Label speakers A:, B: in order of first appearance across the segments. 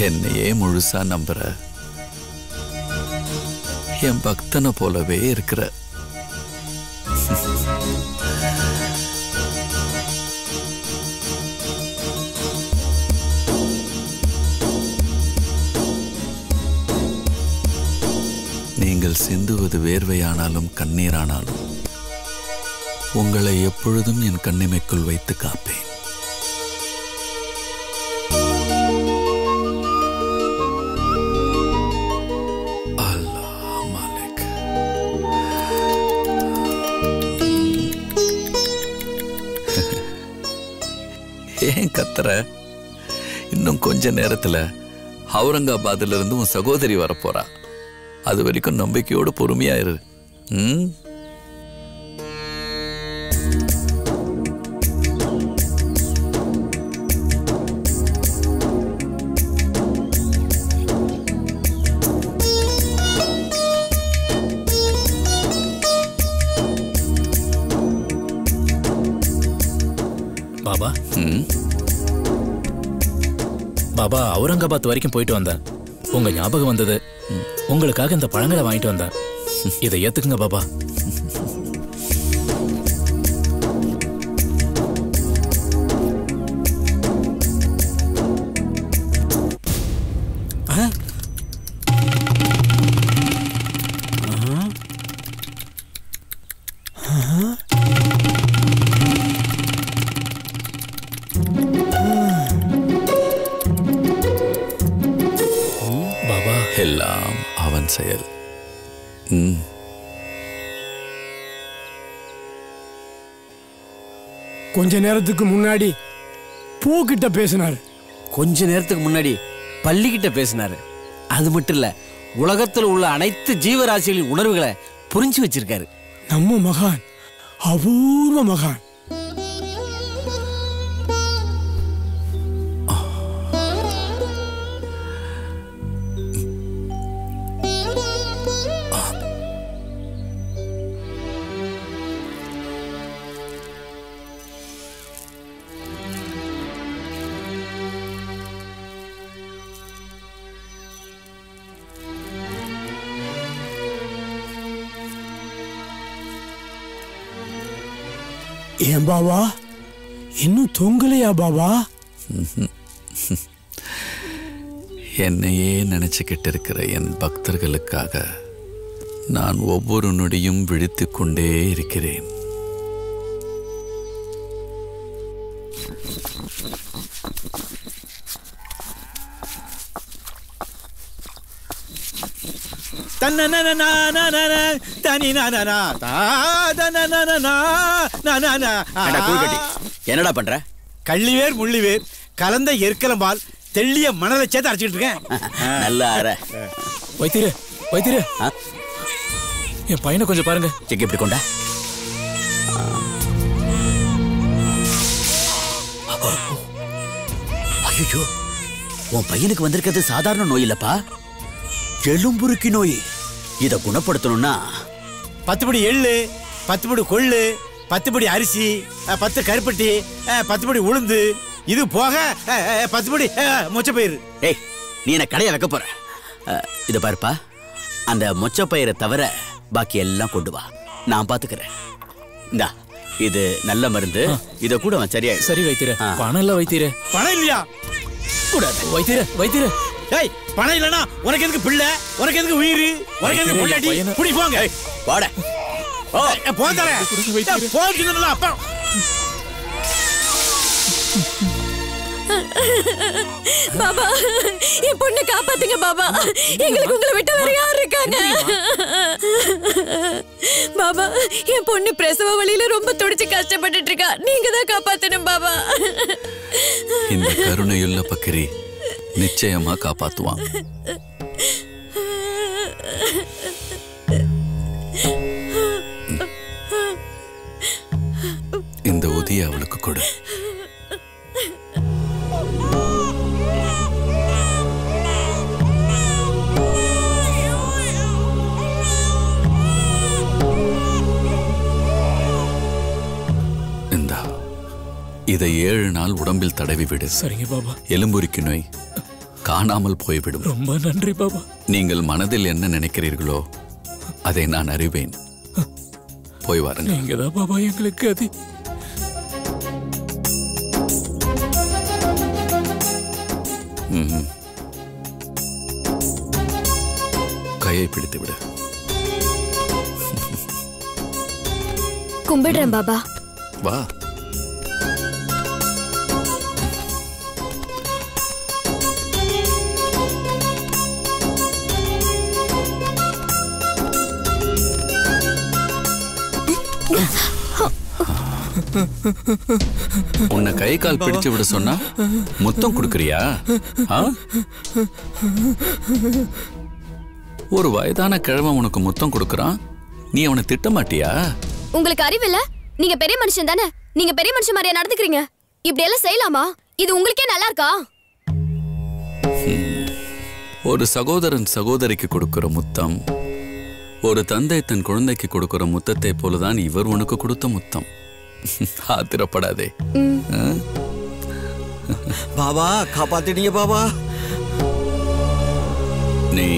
A: என்னையே முழுசா நம்புற, என் பக்தனை போலவே இருக்கிற. நீங்கள் சிந்துவது வேர்வையானாலும் கண்ணீரானாலும் உங்களை எப்பொழுதும் என் கண்ணிமைக்குள் வைத்து காப்பேன். அல்லாஹ் மாலிக். ஏன் கத்துற? இன்னும் கொஞ்ச நேரத்துல அவுரங்காபாத்ல இருந்து உன் சகோதரி வரப்போறா. அது வரைக்கும் நம்பிக்கையோடு பொறுமையா இரு.
B: பாபா பாபா அவுரங்காபாத் வரைக்கும் போயிட்டு வந்தேன். உங்க ஞாபகம் வந்தது. உங்களுக்காக இந்த பழங்களை வாங்கிட்டு வந்தேன். இதை ஏத்துக்குங்க பாபா.
A: எல்லாம் அவன் செயல்.
C: கொஞ்ச நேரத்துக்கு முன்னாடி பூக்கிட்ட பேசினாரு.
D: கொஞ்ச நேரத்துக்கு முன்னாடி பள்ளிக்கிட்ட பேசினாரு. அது மட்டும் இல்ல, உலகத்தில் உள்ள அனைத்து ஜீவராசிகளின் உணர்வுகளை புரிஞ்சு வச்சிருக்காரு.
C: நம்ம மகான் அபூர்வ மகான். ஏன் பாபா இன்னும் தூங்கலையா பாபா?
A: என்னையே நினைச்சுக்கிட்டு இருக்கிற என் பக்தர்களுக்காக நான் ஒவ்வொரு நொடியும் விழித்துக் கொண்டே இருக்கிறேன்.
D: என்னடா பண்ற? கள்ளிவேர் முள்ளிவேர் கலந்த எற்கலம்பால் தெள்ளிய மணலை சேர்த்து அரைச்சிட்டு இருக்கேன். நல்லா
B: வைத்திரு வைத்திரு, என் பையனை கொஞ்சம் பாருங்க.
D: செக் எப்படி கொண்டா? ஐயோ, உன் பையனுக்கு வந்திருக்கிறது சாதாரண நோய் இல்லப்பா, எலும்புருக்கி நோய். இத குணப்படுத்தணும்னா 10 படி எள்ளு, 10 படி கொள்ளு, 10 படி அரிசி, 10 கருப்பட்டி, 10 படி உளுந்து, இது போக 10 படி மொச்சப்பயிறு. ஏய், நீ என்ன கடையை வைக்க போற? இத பாருப்பா, அந்த மொச்சப்பயிரை தவிர பாக்கி எல்லாம் கொண்டு வா, நான் பாத்துக்கிறேன். இந்தா, இது நல்ல மருந்து. இத கூட சரியா.
B: சரி வைத்திரு. பணம் இல்ல வைத்திரு. பணம் இல்லையா? கூடாது வைத்திரு. வைத்திரு,
D: ஏய், பணம் இல்லனா உனக்கு எதுக்கு பிள்ளை? உனக்கு எதுக்கு உயிர்? உனக்கு எதுக்கு புள்ளடி? புடி போங்க. வாடா. ஓ, போங்கடா. போங்க அப்பா.
E: பாபா, என் பொண்ணை காப்பாத்துங்க பாபா. எங்களுக்கு உங்களை விட்டு வேற யார் இருக்காங்க? பாபா, என் பொண்ணு பிரசவ வலியில ரொம்ப துடிச்சு கஷ்டப்பட்டுட்டு இருக்கா. நீங்க தான் காப்பாத்தணும் பாபா.
A: இந்த கருணையுள்ள பக்கிரி நிச்சயமா காப்பாத்துவான். இந்த உதியை அவளுக்கு கொடு. இதை 7 நாள் உடம்பில் தடவி விடு.
B: சரிங்க பாபா.
A: எலும்புருக்கி நோய் காணாமல் போய்விடும்.
B: ரொம்ப நன்றி பாபா.
A: நீங்கள் மனதில் என்ன நினைக்கிறீர்களோ அதை நான் அறிவேன். போய் வாருங்கள்.
B: நீங்க தான் பாபா எங்களுக்கு அது.
A: கையை பிடித்து விடு.
E: கும்பிடுறேன் பாபா.
A: வா. உன்னை கை கால் பிடிச்சு விட சொன்னா முத்தம் கொடுக்கறியா? ஒரு வயதான கிழவன் உனக்கு முத்தம் கொடுக்கறான், நீ அவனை திட்ட மாட்டியா?
E: உங்களுக்கு அறிவில்ல? நீங்க பெரிய மனுஷன் தானே, நீங்க பெரிய மனுஷன் மாதிரியா நடந்துக்கிறீங்க? இப்படி எல்லாம் செய்யலாமா? இது உங்களுக்கே நல்லா இருக்கா?
A: ஒரு சகோதரன் சகோதரிக்கு கொடுக்கிற முத்தம், ஒரு தந்தை தன் குழந்தைக்கு கொடுக்கிற முத்தத்தை போலதான் இவர் உனக்கு கொடுத்த முத்தம். ஆத்திரப்படாதே.
F: பாபா காப்பாத்திட்டீங்க பாபா.
A: நீ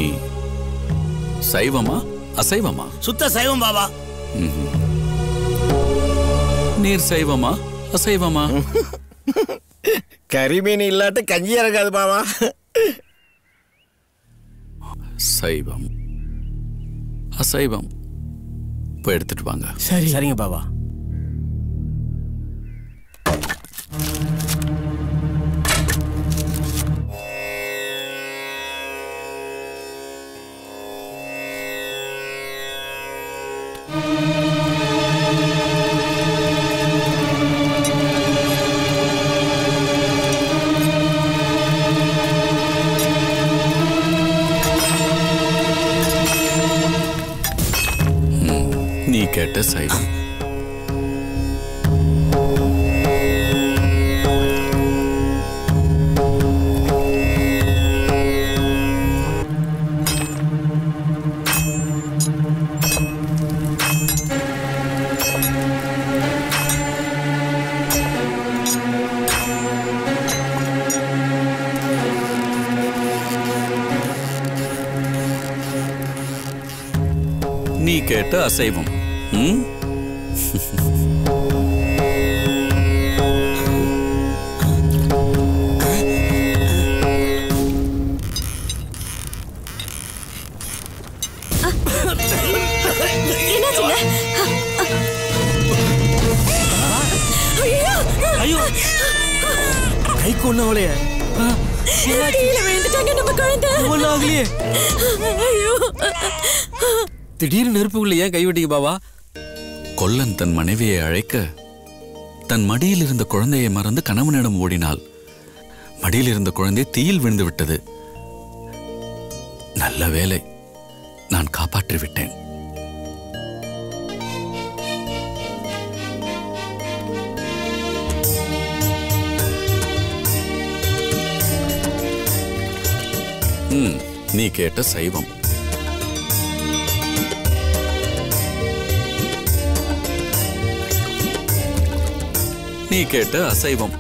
A: சைவமா அசைவமா?
D: சுத்த சைவம் பாபா.
A: நீர் சைவமா அசைவமா?
F: கறிமீன் இல்லாட்ட கஞ்சி இறங்காது பாபா.
A: சைவம் அசைவம் போய் எடுத்துட்டு வாங்க.
C: சரி
F: சரிங்க பாபா.
A: நீ கேட்ட சைவம். நீ கேட்ட அசைவம்.
F: ஐயோ கை கொன்னவளைய திடீர்னு நெருப்புக்குள்ள ஏன் கைவிட்டீங்க பாபா?
A: கொல்லன் தன் மனைவியை அழைக்க தன் மடியில் இருந்த குழந்தையை மறந்து கணவனிடம் ஓடினாள். மடியில் இருந்த குழந்தை தீயில் விழுந்து விட்டது. நல்ல வேலை, நான் காப்பாற்றி விட்டேன். நீ கேட்ட சைவம். நீ கேட்ட அசைவம்.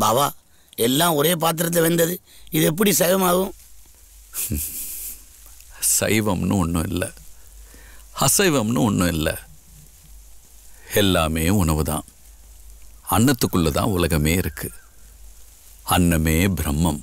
D: பாபா எல்லாம் ஒரே பாத்திரத்தை வெந்தது, இது எப்படி சைவமாகும்?
A: சைவம்னு ஒன்றும் இல்லை, அசைவம்னு ஒன்றும் இல்லை. எல்லாமே உணவு தான். அன்னத்துக்குள்ளதான் உலகமே இருக்கு. அன்னமே பிரம்மம்.